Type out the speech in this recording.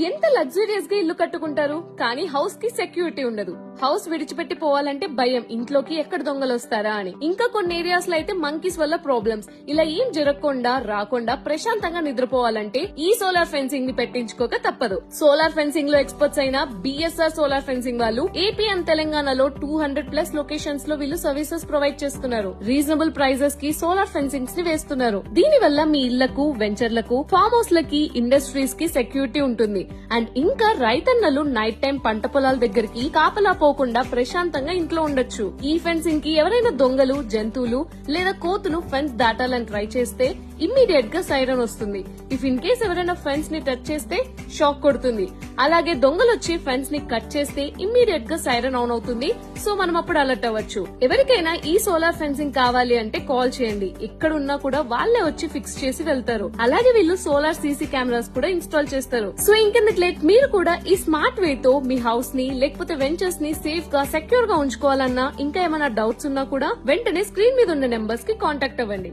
ఎంత లగ్జూరియస్ గా ఇల్లు కట్టుకుంటారు, కానీ హౌస్ కి సెక్యూరిటీ ఉండదు. హౌస్ విడిచిపెట్టి పోవాలంటే భయం, ఇంట్లోకి ఎక్కడ దొంగలు వస్తారా అని. ఇంకా కొన్ని ఏరియాస్ లో అయితే మంకీస్ వల్ల ప్రాబ్లమ్స్. ఇలా ఏం జరగకుండా రాకుండా ప్రశాంతంగా నిద్రపోవాలంటే ఈ సోలార్ ఫెన్సింగ్ ని పెట్టించుకోక తప్పదు. సోలార్ ఫెన్సింగ్ లో ఎక్స్పర్ట్స్ అయిన బిఎస్ఆర్ సోలార్ ఫెన్సింగ్ వాళ్ళు ఏపీ అండ్ తెలంగాణలో 200+ లొకేషన్స్ లో వీళ్ళు సర్వీసెస్ ప్రొవైడ్ చేస్తున్నారు. రీజనబుల్ ప్రైజెస్ కి సోలార్ ఫెన్సింగ్స్ ని వేస్తున్నారు. దీని వల్ల మీ ఇళ్లకు, వెంచర్లకు, ఫామ్ హౌస్ లకి, ఇండస్ట్రీస్ కి సెక్యూరిటీ ఉంటుంది. అండ్ ఇంకా రైతన్నలు నైట్ టైం పంట పొలాల దగ్గరికి కాపలా పోకుండా ప్రశాంతంగా ఇంట్లో ఉండొచ్చు. ఈ ఫెన్సింగ్ కి ఎవరైనా దొంగలు, జంతువులు లేదా కోతులు ఫెన్స్ దాటాలని ట్రై చేస్తే ఇమ్మీడియట్ గా సైరన్ వస్తుంది. ఇఫ్ ఇన్ కేస్ ఎవరైనా ఫెన్స్ ని టచ్ చేస్తే షాక్ కొడుతుంది. అలాగే దొంగలు వచ్చి ఫెన్స్ ని కట్ చేస్తే ఇమ్మీడియట్ గా సైరన్ ఆన్ అవుతుంది. సో మనం అప్పుడు అలర్ట్ అవ్వచ్చు. ఎవరికైనా ఈ సోలార్ ఫెన్సింగ్ కావాలి అంటే కాల్ చేయండి. ఎక్కడున్నా కూడా వాళ్ళే వచ్చి ఫిక్స్ చేసి వెళ్తారు. అలాగే వీళ్ళు సోలార్ సీసీ కెమెరాస్ కూడా ఇన్స్టాల్ చేస్తారు. సో ఇంకెందుకు లేట్, మీరు కూడా ఈ స్మార్ట్ వే తో మీ హౌస్ ని లేకపోతే వెంచర్స్ ని సేఫ్ గా, సెక్యూర్ గా ఉంచుకోవాలన్నా, ఇంకా ఏమైనా డౌట్స్ ఉన్నా కూడా వెంటనే స్క్రీన్ మీద ఉన్న నెంబర్స్ కి కాంటాక్ట్ అవ్వండి.